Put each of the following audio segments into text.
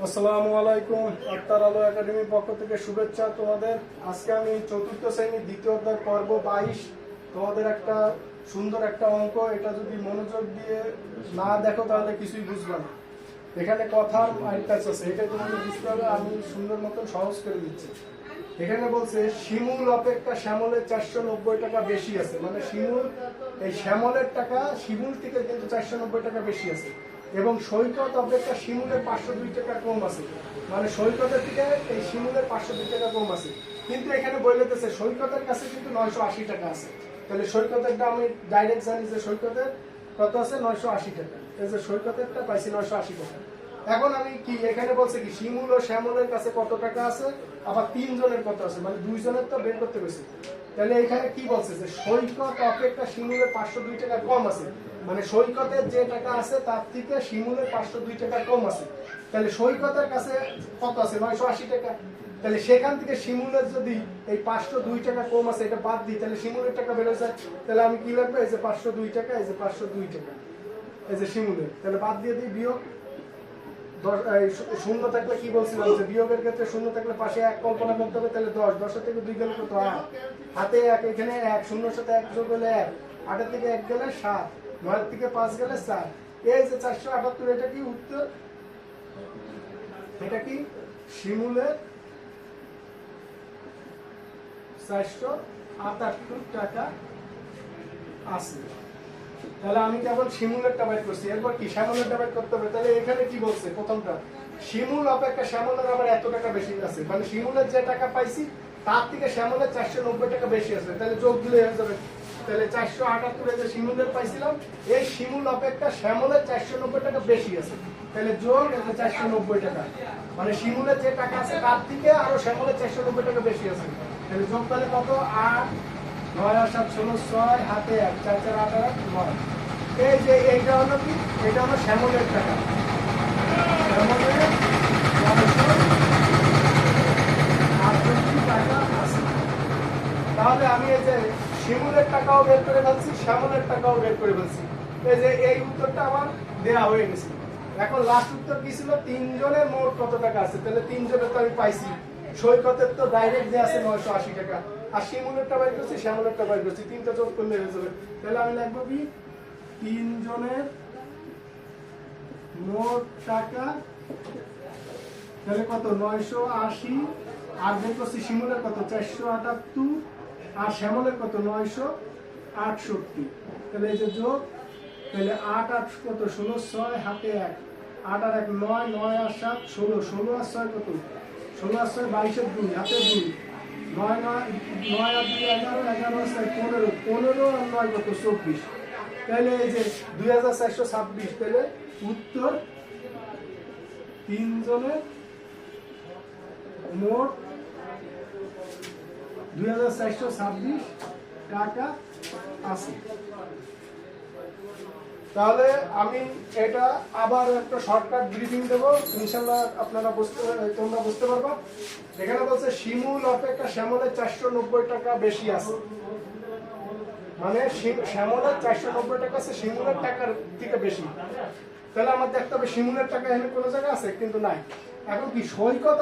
আসসালামু আলাইকুম। আক্তার আলো একাডেমির পক্ষ থেকে শুভেচ্ছা তোমাদের। আজকে আমি চতুর্থ শ্রেণীর দ্বিতীয় অধ্যায় পর্ব 22 তোমাদের একটা সুন্দর একটা অঙ্ক। এটা যদি মনোযোগ দিয়ে না দেখো তাহলে কিছুই বুঝবে না। এখানে কথার মাইন্ডটাচ আছে, এটা তোমাকে বুঝতে হবে। আমি সুন্দর মতন সহজ করে দিচ্ছি। এখানে বলছে শিমুল অপেক্ষা শ্যামলের 490 টাকা বেশি আছে। মানে শিমুল, এই শ্যামলের টাকা শিমুল থেকে কিন্তু 490 টাকা বেশি আছে, এবং সৈকত অপেক্ষা শিমুলের 502 টাকা কম আছে। মানে সৈকতের থেকে এই শিমুলের 502 টাকা কম আছে। কিন্তু এখানে বলতেছে সৈকতের কাছে কিন্তু 980 টাকা আছে। তাহলে সৈকতেরটা আমি ডাইরেক্ট জানি যে সৈকতের কত আছে, 980 টাকা। এই যে সৈকতেরটা পাইছি 980 টাকা। এখন আমি কি এখানে বলছে কি শিমুল ও শ্যামলের কাছে কত টাকা আছে, আবার তিনজনের কত আছে, মানে দুইজনের তো বের করতে গেছে। তাহলে এখানে কি বলছে যে সৈকত অপেক্ষা শিমুলের 502 টাকা কম আছে। মানে সৈকতের যে টাকা আছে তার থেকে শিমুলের 502 টাকা কম আছে। তাহলে সৈকতের কাছে কত আছে, 980 টাকা। তাহলে সেখান থেকে শিমুলের যদি এই 502 টাকা কম আছে এটা বাদ দিই, তাহলে শিমুলের টাকা বেড়ে যায়। তাহলে আমি কি লাগবে, এই যে 502 টাকা, এই যে 502 টাকা, এই যে শিমুলের, তাহলে বাদ দিয়ে দিই বিয়োগ। শূন্য থাকলে কি বলছিলাম যে বিয়োগের ক্ষেত্রে শূন্য থাকলে পাশে এক কল্পনা করতে হবে। তাহলে 10, 10 থেকে 2 গেলে কত, 8, হাতে 1, এখানে 1, শূন্যর সাথে 1 যোগ হলে 1, 8 থেকে 1 গেলে 7, 9 থেকে 5 গেলে 4। এই যে 478, এটা কি উত্তর, এটা কি শিমুলের 478 টাকা আছে। তাহলে আমি কেবল শিমুলেরটা বের করছি, এরপর কি শ্যামলেরটা বের করতে হবে। তাহলে এখানে কি বলছে, প্রথমটা শিমুল অপেক্ষা শ্যামলের আবার এত টাকা বেশি আছে। মানে শিমুলের যে টাকা পাইছি তার থেকে শ্যামলের 490 টাকা বেশি আছে। তাহলে যোগ দিলে হয়ে যাবে। তাহলে 478 যে শিমুলের পাইছিলাম, এই শিমুল অপেক্ষা শ্যামলের 490 টাকা বেশি আছে। তাহলে যোগ 490 টাকা, মানে শিমুলের যে টাকা আছে তার থেকে আরো শ্যামলের 490 টাকা বেশি আছে। তাহলে যোগ তাহলে কত, 8, 9 আর 7 16, 6, হাতে 1, 4 4 8 8 9। এই যে এইটা হলো কি, এটা হলো শ্যামলের টাকা। শ্যামলের 968 টাকা আছে। তাহলে আমি এই যে শিমুলের টাকাও বের করে ফেলছি, শ্যামলের টাকাও বের করে ফেলছি। এই যে এই উত্তরটা আমার দেয়া হয়ে গেছে। এখন লাস্ট উত্তর কি ছিল, তিনজনের মোট কত টাকা আছে। তাহলে তিনজনের তো আমি পাইছি, সৈকতের তো ডাইরেক্ট যে আছে 980 টাকা, আর শিমুলেরটা বাইর করছি, শ্যামলেরটা বাইর করছি, তিনটা যোগ করলে হয়ে যাবে। তাহলে আমি লিখবো কি, তিনজনের মোট টাকা তাহলে কত, 980, আর বের করছি শিমুলের কত, 478, আর শ্যামলের কত, 968। তাহলে এই যে যোগ, তাহলে 8 8 কত, 16, 6 হাতে 1, 8 আর 1 9, 9 আর 7 16, 16 আর 6 কত, 16 আর 6 22 এর 2 হাতে 2, 9 9 আর 2 11, 11 আর 6 15, 15 আর 9 কত, 24। তাহলে এই যে 2426। তাহলে উত্তর তিনজনের মোট 2426 টাকা আছে। তাহলে আমি এটা আবার একটা শর্টকাট ব্রিফিং দেবো, ইনশাল্লাহ তোমরা বুঝতে পারবা। এখানে বলছে শিমুল অপেক্ষা শ্যামলের 490 টাকা বেশি আছে। মানে শ্যামলের 490 টাকা আছে, শিমুলের টাকার থেকে বেশি। তাহলে আমার দেখতে হবে শিমুলের টাকা এখানে কোনো জায়গায় আছে, কিন্তু নাই। এখন কি সৈকত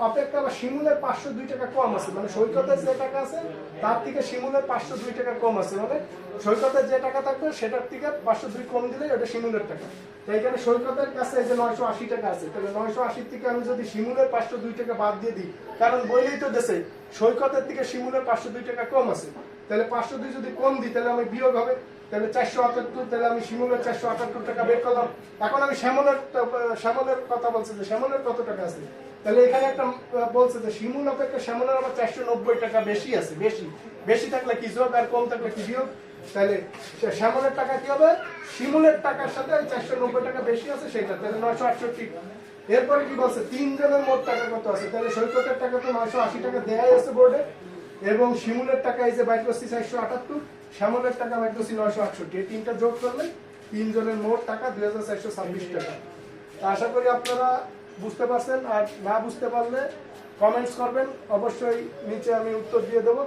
অপেক্ষা বা শিমুলের 502 টাকা কম আছে। মানে সৈকতের যে টাকা আছে তার থেকে শিমুলের 502 টাকা কম আছে। মানে সৈকতের যে টাকা থাকবে সেটার থেকে 502 কম দিলে ওটা শিমুলের টাকা। তাই এখানে সৈকতের কাছে যে 980 টাকা আছে, তাহলে 980 থেকে আমি যদি শিমুলের 502 টাকা বাদ দিয়ে দিই, কারণ বইলেই তো দেশে সৈকতের থেকে শিমুলের 502 টাকা কম আছে। তাহলে 502 যদি কম দিই তাহলে আমি বিয়োগ হবে। তাহলে 478, তাহলে আমি শিমুলের 478 টাকা বের করলাম। এখন আমি শ্যামলের কথা বলছি যে শ্যামলের কত টাকা আছে। তাহলে এখানে একটা বলছে যে শিমুল অপেক্ষা শ্যামলের আবার 490 টাকা বেশি আছে। বেশি বেশি থাকলে কি যোগ, আর কম থাকলে কি বিয়োগ। তাহলে শ্যামলের টাকা কি হবে, শিমুলের টাকার সাথে 490 টাকা বেশি আছে সেটা, তাহলে 968। এরপরে কি বলছে, তিনজনের মোট টাকা কত আছে। তাহলে সৈকতের টাকা তো 980 টাকা দেয়াই আছে বোর্ডে, এবং শিমুলের টাকা এই যে বাইর করছি 478, শ্যামলের টাকা বাইর করছি 968। এই তিনটা যোগ করলে তিনজনের মোট টাকা 2426 টাকা। আশা করি আপনারা বুঝতে পারছেন। আর না বুঝতে পারলে কমেন্টস করবেন, অবশ্যই নিচে আমি উত্তর দিয়ে দেবো।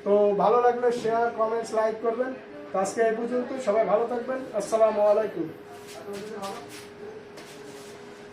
তো ভালো লাগলে শেয়ার, কমেন্টস, লাইক করবেন। তো আজকে এই পর্যন্ত, সবাই ভালো থাকবেন। আসসালামু আলাইকুম।